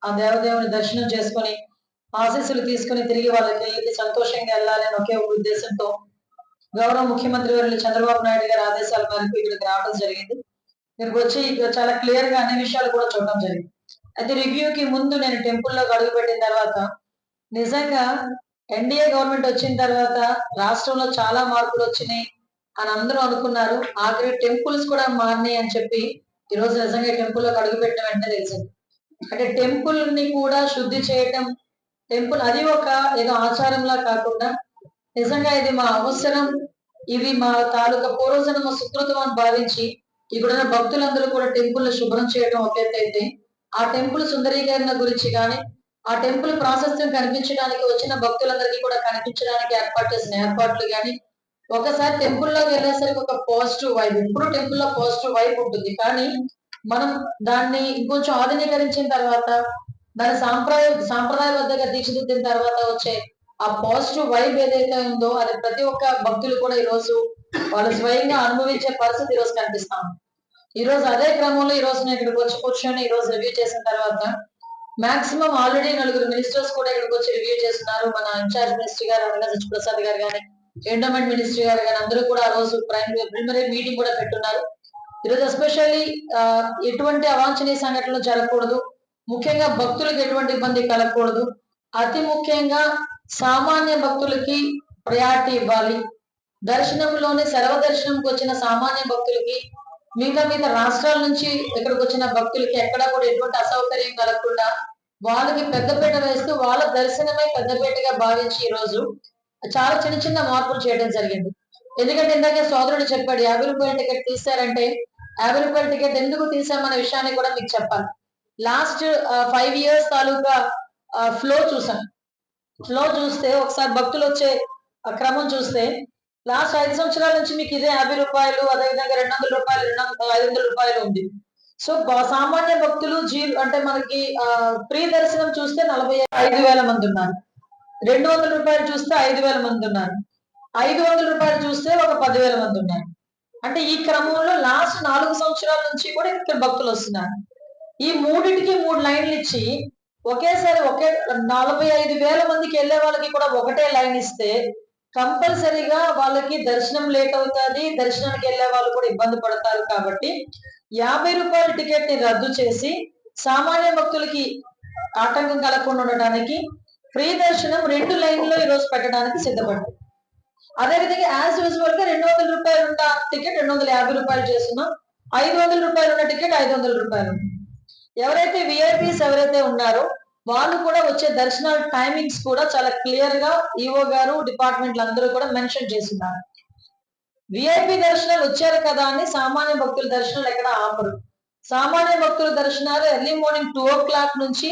ఆ దేవదేవుని దర్శనం చేసుకొని ఆశీస్సులు తీసుకుని తిరిగి వాళ్ళకి సంతోషంగా వెళ్ళాలి అని ఒకే ఒక ఉద్దేశంతో గౌరవ ముఖ్యమంత్రి వర్యులు చంద్రబాబు నాయుడు గారి ఆదేశాల మేరకు ఇక్కడికి రావడం జరిగింది. ఇక్కడికి వచ్చి ఇక్కడ చాలా క్లియర్ గా అన్ని విషయాలు కూడా చూడడం జరిగింది. అయితే రివ్యూకి ముందు నేను టెంపుల్లోకి అడుగు పెట్టిన తర్వాత నిజంగా ఎన్డీఏ గవర్నమెంట్ వచ్చిన తర్వాత రాష్ట్రంలో చాలా మార్పులు వచ్చినాయి అని అందరూ అనుకున్నారు. ఆఖరి టెంపుల్స్ కూడా మారినాయి అని చెప్పి ఈ రోజు నిజంగా టెంపుల్లోకి అడుగు పెట్టిన వెంటనే తెలిసింది. అంటే టెంపుల్ ని కూడా శుద్ధి చేయటం, టెంపుల్ అది ఒక ఏదో ఆచారంలా కాకుండా నిజంగా ఇది మా అవసరం, ఇది మా తాలూకా పూర్వజన్మ సుకృతం అని భావించి ఇక్కడున్న భక్తులందరూ కూడా టెంపుల్ శుభ్రం చేయడం ఒక ఎత్తు అయితే, ఆ టెంపుల్ సుందరీకరణ గురించి కానీ ఆ టెంపుల్ ప్రాశస్త్యం కనిపించడానికి వచ్చిన భక్తులందరికీ కూడా కనిపించడానికి ఏర్పాటు చేసిన ఏర్పాట్లు కానీ ఒకసారి టెంపుల్లోకి వెళ్ళేసరికి ఒక పాజిటివ్ వైబ్, ఎప్పుడు టెంపుల్లో పాజిటివ్ వైబ్ ఉంటుంది. కానీ మనం దాన్ని ఇంకొంచెం ఆధునీకరించిన తర్వాత దాని సాంప్రదాయబద్ధంగా తీర్చిదిద్దిన తర్వాత వచ్చే ఆ పాజిటివ్ వైబ్ ఏదైతే ఉందో అది ప్రతి ఒక్క భక్తులు కూడా ఈ రోజు వాళ్ళు స్వయంగా అనుభవించే పరిస్థితి ఈ రోజు కనిపిస్తాం. ఈ రోజు అదే క్రమంలో ఈ రోజు నేను ఇక్కడికి వచ్చి కూర్చొని ఈ రోజు రివ్యూ చేసిన తర్వాత మాక్సిమం ఆల్రెడీ 4 మినిస్టర్స్ కూడా ఇక్కడికి వచ్చి రివ్యూ చేస్తున్నారు. మన ఇన్ఛార్జ్ మినిస్టర్ గారు అనగా సత్యప్రసాద్ గారు కానీ, ఎండోమెంట్ మినిస్టర్ గారు కానీ అందరూ కూడా ఆ రోజు ప్రిలిమినరీ మీటింగ్ కూడా పెట్టున్నారు. ఈరోజు ఎస్పెషల్లీ ఎటువంటి అవాంఛనీయ సంఘటనలు జరగకూడదు, ముఖ్యంగా భక్తులకు ఎటువంటి ఇబ్బంది కలగకూడదు, అతి ముఖ్యంగా సామాన్య భక్తులకి ప్రయారిటీ ఇవ్వాలి. దర్శనంలోనే సర్వదర్శనంకి వచ్చిన సామాన్య భక్తులకి మిగతా రాష్ట్రాల నుంచి ఇక్కడికి వచ్చిన భక్తులకి ఎక్కడా కూడా ఎటువంటి అసౌకర్యం కలగకుండా వాళ్ళకి పెద్దపీట వేస్తూ వాళ్ళ దర్శనమే పెద్దపీటగా భావించి ఈ రోజు చాలా చిన్న చిన్న మార్పులు చేయడం జరిగింది. ఎందుకంటే ఇందాకే సోదరుడు చెప్పాడు 50 రూపాయల టికెట్ తీశారంటే 50 రూపాయల టికెట్ ఎందుకు తీసామనే విషయాన్ని కూడా మీకు చెప్పాలి. లాస్ట్ 5 ఇయర్స్ తాలూకా ఫ్లో చూసాం. ఫ్లో చూస్తే ఒకసారి భక్తులు వచ్చే క్రమం చూస్తే లాస్ట్ 5 సంవత్సరాల నుంచి మీకు ఇదే 50 రూపాయలు, అదేవిధంగా 200 రూపాయలు, 500 రూపాయలు ఉంది. సో సామాన్య భక్తులు అంటే మనకి ప్రీ దర్శనం చూస్తే 45,000 మంది ఉన్నారు. 200 రూపాయలు చూస్తే 5,000 మంది ఉన్నారు. 500 రూపాయలు చూస్తే ఒక 10,000 మంది ఉన్నారు. అంటే ఈ క్రమంలో లాస్ట్ 4 సంవత్సరాల నుంచి కూడా ఇక్కడ భక్తులు వస్తున్నారు. ఈ మూడింటికి 3 లైన్లు ఇచ్చి ఒకేసారి 45,000 మందికి వెళ్ళే వాళ్ళకి కూడా ఒకటే లైన్ ఇస్తే కంపల్సరీగా వాళ్ళకి దర్శనం లేట్ అవుతుంది, దర్శనానికి వెళ్ళే వాళ్ళు కూడా ఇబ్బంది పడతారు. కాబట్టి 50 రూపాయల టికెట్ ని రద్దు చేసి సామాన్య భక్తులకి ఆటంకం కలగకుండా ఉండడానికి ఫ్రీ దర్శనం 2 లైన్లో ఈ రోజు పెట్టడానికి సిద్ధపడ్డారు. అదేవిధంగా యాజ్ యూజువల్ గా 200 రూపాయలు ఉన్న టికెట్ 250 రూపాయలు చేస్తున్నాం, 500 రూపాయలు ఉన్న టికెట్ 500 రూపాయలు. ఎవరైతే విఐపీస్ ఎవరైతే ఉన్నారో వాళ్ళు కూడా వచ్చే దర్శనాల టైమింగ్స్ కూడా చాలా క్లియర్ గా ఈఓ గారు డిపార్ట్మెంట్లు అందరూ కూడా మెన్షన్ చేస్తున్నారు. విఐపి దర్శనాలు వచ్చారు కదా అని సామాన్య భక్తుల దర్శనాలు ఎక్కడ ఆపరు. సామాన్య భక్తుల దర్శనాలు ఎర్లీ మార్నింగ్ 2 o'clock నుంచి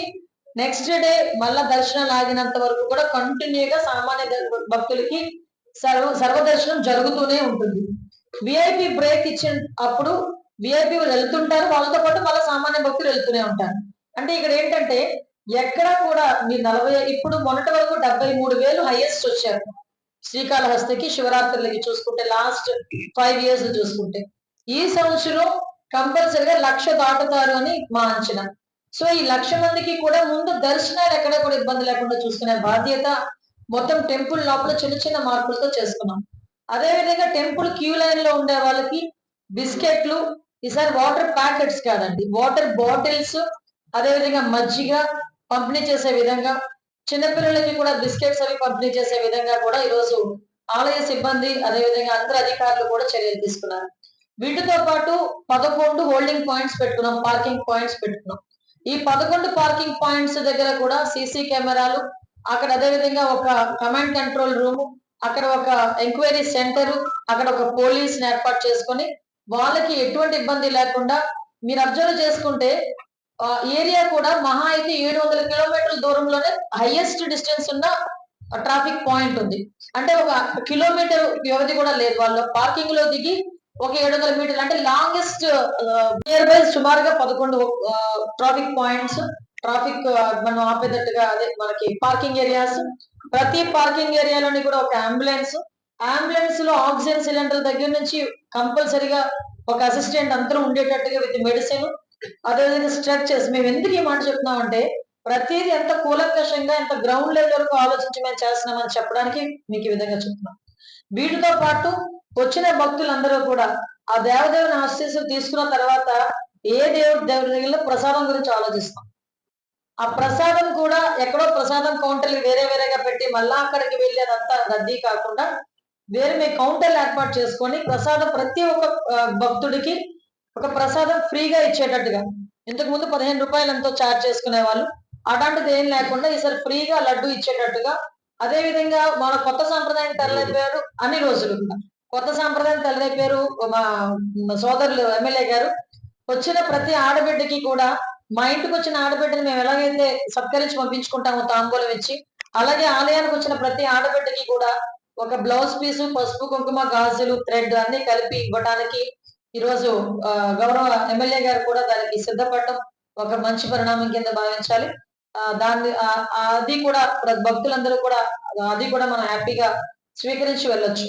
నెక్స్ట్ డే మళ్ళా దర్శనాలు ఆగినంత వరకు కూడా కంటిన్యూగా సామాన్య భక్తులకి సర్వదర్శనం జరుగుతూనే ఉంటుంది. విఐపి బ్రేక్ ఇచ్చిన అప్పుడు విఐపి వెళ్తుంటారు, వాళ్ళతో పాటు మళ్ళీ సామాన్య భక్తులు వెళ్తూనే ఉంటారు. అంటే ఇక్కడ ఏంటంటే ఎక్కడ కూడా మీరు ఇప్పుడు మొన్నటి వరకు 73,000 హైయెస్ట్ వచ్చారు శ్రీకాళహస్తికి శివరాత్రులకి చూసుకుంటే, లాస్ట్ 5 ఇయర్స్ చూసుకుంటే. ఈ సంవత్సరం కంపల్సరిగా 1,00,000 దాటుతారు అని మా అంచనా. సో ఈ 1,00,000 మందికి కూడా ముందు దర్శనాలు ఎక్కడ కూడా ఇబ్బంది లేకుండా చూసుకునే బాధ్యత మొత్తం టెంపుల్ లోపల చిన్న చిన్న మార్పులతో చేసుకున్నాం. అదేవిధంగా టెంపుల్ క్యూ లైన్ లో ఉండే వాళ్ళకి బిస్కెట్లు, ఈసారి వాటర్ ప్యాకెట్స్ కాదండి, వాటర్ బాటిల్స్, అదేవిధంగా మజ్జిగ పంపిణీ చేసే విధంగా, చిన్నపిల్లలకి కూడా బిస్కెట్స్ అవి పంపిణీ చేసే విధంగా కూడా ఈరోజు ఆలయ సిబ్బంది అదేవిధంగా అందరు అధికారులు కూడా చర్యలు తీసుకున్నారు. వీటితో పాటు 11 హోల్డింగ్ పాయింట్స్ పెట్టుకున్నాం, పార్కింగ్ పాయింట్స్ పెట్టుకున్నాం. ఈ 11 పార్కింగ్ పాయింట్స్ దగ్గర కూడా సీసీ కెమెరాలు, అక్కడ అదేవిధంగా ఒక కమాండ్ కంట్రోల్ రూమ్, అక్కడ ఒక ఎంక్వైరీ సెంటర్, అక్కడ ఒక పోలీస్ ఏర్పాటు చేసుకొని వాళ్ళకి ఎటువంటి ఇబ్బంది లేకుండా. మీరు అబ్జర్వ్ చేసుకుంటే ఏరియా కూడా మహా అయితే 700 కిలోమీటర్ల దూరంలోనే హైయెస్ట్ డిస్టెన్స్ ఉన్న ట్రాఫిక్ పాయింట్ ఉంది. అంటే 1 కిలోమీటర్ వ్యవధి కూడా లేదు. వాళ్ళు పార్కింగ్ లో దిగి ఒక 700 మీటర్లు అంటే లాంగెస్ట్ నియర్ బై సుమారుగా 11 ట్రాఫిక్ పాయింట్స్, ట్రాఫిక్ మనం ఆపేటట్టుగా అదే మనకి పార్కింగ్ ఏరియాస్. ప్రతి పార్కింగ్ ఏరియాలోని కూడా ఒక అంబులెన్స్ లో ఆక్సిజన్ సిలిండర్ దగ్గర నుంచి కంపల్సరీగా ఒక అసిస్టెంట్ అందరూ ఉండేటట్టుగా విత్ మెడిసిన్, అదేవిధంగా స్ట్రెచర్స్. మేము ఎందుకు ఈ మాట చెప్తున్నాం అంటే ప్రతిదీ ఎంత కూలంకషంగా ఎంత గ్రౌండ్ లెవెల్ వరకు ఆలోచించి మేము చేస్తున్నామని చెప్పడానికి మీకు ఈ విధంగా చెప్తున్నాం. వీటితో పాటు వచ్చిన భక్తులందరూ కూడా ఆ దేవదేవుని ఆశీస్సులు తీసుకున్న తర్వాత ఏ దేవుడి దగ్గర ప్రసాదం గురించి ఆలోచిస్తాం. ఆ ప్రసాదం కూడా ఎక్కడో ప్రసాదం కౌంటర్లు వేరే వేరేగా పెట్టి మళ్ళా అక్కడికి వెళ్ళి అదంతా రద్దీ కాకుండా వేరే మేము కౌంటర్లు ఏర్పాటు చేసుకొని ప్రసాదం ప్రతి ఒక్క భక్తుడికి ఒక ప్రసాదం ఫ్రీగా ఇచ్చేటట్టుగా, ఇంతకు ముందు 15 రూపాయలు ఎంతో ఛార్జ్ చేసుకునే వాళ్ళు, అలాంటిది ఏం లేకుండా ఈసారి ఫ్రీగా లడ్డు ఇచ్చేటట్టుగా, అదే విధంగా మన కొత్త సాంప్రదాయం తరలిపోయారు అన్ని రోజులు కూడా కొత్త సాంప్రదాయం తరలిపోయారు. మా సోదరులు ఎమ్మెల్యే గారు వచ్చిన ప్రతి ఆడబిడ్డకి కూడా మా ఇంటికి వచ్చిన ఆడబిడ్డని మేము ఎలాగైతే సత్కరించి పంపించుకుంటామో తాంబూలం ఇచ్చి, అలాగే ఆలయానికి వచ్చిన ప్రతి ఆడబిడ్డకి కూడా ఒక బ్లౌజ్ పీసు, పసుపు, కుంకుమ, గాజులు, థ్రెడ్ అన్ని కలిపి ఇవ్వడానికి ఈరోజు గౌరవ ఎమ్మెల్యే గారు కూడా దానికి సిద్ధపడటం ఒక మంచి పరిణామం కింద భావించాలి. దాన్ని అది కూడా భక్తులందరూ కూడా అది కూడా మనం హ్యాపీగా స్వీకరించి వెళ్ళొచ్చు.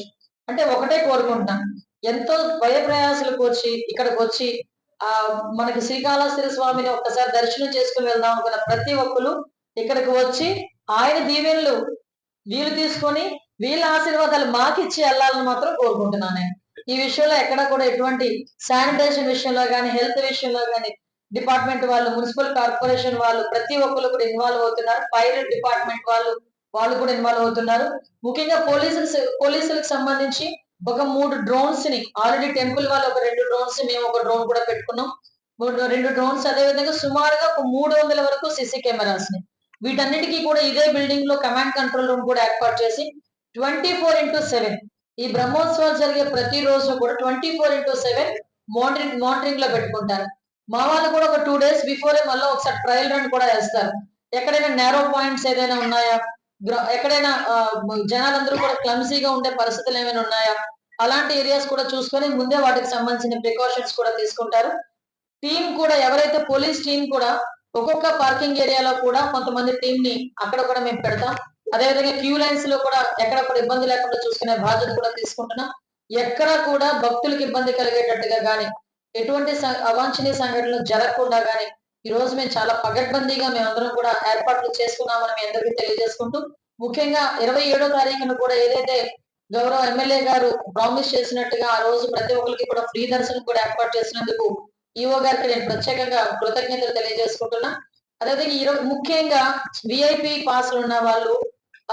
అంటే ఒకటే కోరుకుంటున్నాను, ఎంతో భయ ప్రయాసాలకు వచ్చి ఇక్కడికి వచ్చి మనకి శ్రీకాళహస్తి స్వామిని ఒక్కసారి దర్శనం చేసుకుని వెళ్దాం అనుకున్న ప్రతి ఒక్కరు ఇక్కడికి వచ్చి ఆయన దీవెనలు వీళ్ళు తీసుకొని వీళ్ళ ఆశీర్వాదాలు మాకిచ్చి వెళ్ళాలని మాత్రం కోరుకుంటున్నాను నేను. ఈ విషయంలో ఎక్కడ కూడా ఎటువంటి శానిటేషన్ విషయంలో కానీ, హెల్త్ విషయంలో కానీ డిపార్ట్మెంట్ వాళ్ళు, మున్సిపల్ కార్పొరేషన్ వాళ్ళు ప్రతి ఒక్కరు కూడా ఇన్వాల్వ్ అవుతున్నారు. ఫైర్ డిపార్ట్మెంట్ వాళ్ళు కూడా ఇన్వాల్వ్ అవుతున్నారు. ముఖ్యంగా పోలీసులకు సంబంధించి ఒక 3 డ్రోన్స్ ని ఆల్రెడీ టెంపుల్ వాళ్ళు ఒక 2 డ్రోన్స్, మేము ఒక డ్రోన్ కూడా పెట్టుకున్నాం. 2 డ్రోన్స్, అదే విధంగా సుమారుగా ఒక 300 వరకు సీసీ కెమెరాస్ ని వీటన్నిటికీ కూడా ఇదే బిల్డింగ్ లో కమాండ్ కంట్రోల్ రూమ్ కూడా ఏర్పాటు చేసి 24/7 ఈ బ్రహ్మోత్సవాలు జరిగే ప్రతి రోజు కూడా 24/7 మానిటరింగ్ లో పెట్టుకుంటారు. మా వాళ్ళు కూడా ఒక 2 days బిఫోరే మళ్ళీ ఒకసారి ట్రయల్ రన్ కూడా వేస్తారు. ఎక్కడైనా నేరో పాయింట్స్ ఏదైనా ఉన్నాయా, ఎక్కడైనా జనాలందరూ కూడా క్లమ్సీగా ఉండే పరిస్థితులు ఏమైనా ఉన్నాయా, అలాంటి ఏరియాస్ కూడా చూసుకొని ముందే వాటికి సంబంధించిన ప్రికాషన్స్ కూడా తీసుకుంటారు. టీం కూడా ఎవరైతే పోలీస్ టీం కూడా ఒక్కొక్క పార్కింగ్ ఏరియాలో కూడా కొంతమంది టీం ని అక్కడ కూడా మేము పెడతాం. అదేవిధంగా క్యూ లైన్స్ లో కూడా ఎక్కడ కూడా ఇబ్బంది లేకుండా చూసుకునే బాధ్యత కూడా తీసుకుంటున్నాం. ఎక్కడ కూడా భక్తులకు ఇబ్బంది కలిగేటట్టుగా గానీ, ఎటువంటి అవాంఛనీయ సంఘటనలు జరగకుండా గానీ ఈ రోజు మేము చాలా పగడ్బందీగా మేమందరం కూడా ఏర్పాట్లు చేసుకున్నామని మీ అందరికీ తెలియజేసుకుంటూ, ముఖ్యంగా 27వ తారీఖున కూడా ఏదైతే గౌరవ ఎమ్మెల్యే గారు ప్రామిస్ చేసినట్టుగా ఆ రోజు ప్రతి ఒక్కరికి కూడా ఫ్రీ దర్శనం కూడా ఏర్పాటు చేసినందుకు ఈఓ గారికి నేను ప్రత్యేకంగా కృతజ్ఞతలు తెలియజేసుకుంటున్నా. అదేవిధంగా ఈరోజు ముఖ్యంగా విఐపి పాస్లు ఉన్న వాళ్ళు,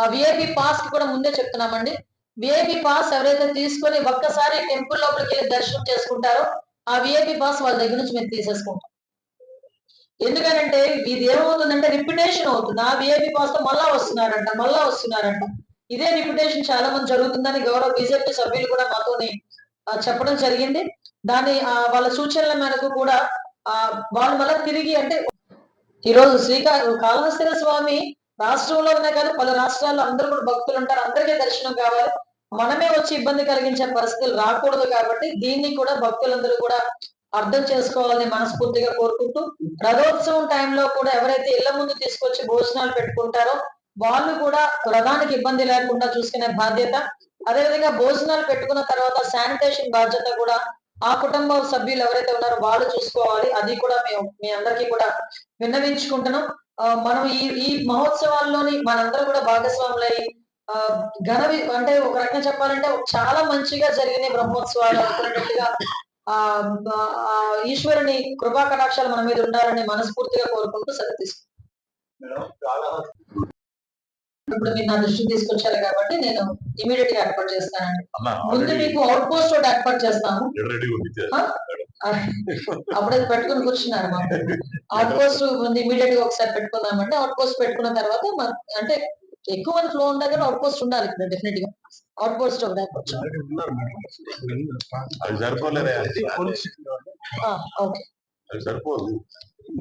ఆ విఐపి పాస్ కి కూడా ముందే చెప్తున్నామండి. విఐపి పాస్ ఎవరైతే తీసుకొని ఒక్కసారి టెంపుల్ లోపలికి వెళ్ళి దర్శనం చేసుకుంటారో ఆ విఐపి పాస్ వాళ్ళ దగ్గర నుంచి మేము తీసేసుకుంటాం. ఎందుకంటే ఇది ఏమవుతుందంటే రిప్యుటేషన్ అవుతుంది. ఆ విఐపి పాస్ తో మళ్ళా వస్తున్నారంట. ఇదే రిప్యుటేషన్ చాలా మంది జరుగుతుందని గౌరవ బీజేపీ సభ్యులు కూడా మాతోని చెప్పడం జరిగింది. దాని వాళ్ళ సూచనల మేరకు కూడా వాళ్ళు మళ్ళీ తిరిగి అంటే ఈరోజు కాళహస్తి స్వామి రాష్ట్రంలో ఉన్నాయి కాదు, పలు రాష్ట్రాల్లో అందరూ కూడా భక్తులు ఉంటారు, అందరికీ దర్శనం కావాలి. మనమే వచ్చి ఇబ్బంది కలిగించే పరిస్థితులు రాకూడదు కాబట్టి దీన్ని కూడా భక్తులందరూ కూడా అర్థం చేసుకోవాలని మనస్ఫూర్తిగా కోరుకుంటూ, రథోత్సవం టైంలో కూడా ఎవరైతే ఇళ్ల ముందు తీసుకొచ్చి భోజనాలు పెట్టుకుంటారో వాళ్ళు కూడా రథానికి ఇబ్బంది లేకుండా చూసుకునే బాధ్యత, అదేవిధంగా భోజనాలు పెట్టుకున్న తర్వాత శానిటేషన్ బాధ్యత కూడా ఆ కుటుంబ సభ్యులు ఎవరైతే ఉన్నారో వాళ్ళు చూసుకోవాలి. అది కూడా మేము మీ అందరికీ కూడా విన్నవించుకుంటున్నాం. మనం ఈ మహోత్సవాల్లోని మనందరూ కూడా భాగస్వాములై అంటే ఒక రకంగా చెప్పాలంటే చాలా మంచిగా జరిగిన బ్రహ్మోత్సవాలు అనుకున్నట్టుగా ఈశ్వరుని కృపా కటాక్షాలు మన మీద ఉండాలని మనస్ఫూర్తిగా కోరుకుంటూ సెలవు తీసుకుంటాను. ఇప్పుడు మీరు నా దృష్టికి తీసుకొచ్చారు కాబట్టి నేను ఇమీడియట్ గా ఏర్పాటు చేస్తానండి. ముందు మీకు అవుట్ పోస్ట్ ఒకటి ఏర్పాటు చేస్తాము. అప్పుడైతే పెట్టుకుని కూర్చున్నారు మాట. అవుట్ పోస్ట్ ముందు ఇమీడియట్ గా ఒకసారి పెట్టుకుందామంటే అవుట్ పోస్ట్ పెట్టుకున్న తర్వాత అంటే ఎక్కువ మంది ఫ్లో ఉండే అవుట్ పోస్ట్ ఉండాలి ఇక్కడ డెఫినెట్ గా. అవుట్ పోస్ట్ ఒకటి ఏర్పాటు. ఓకే.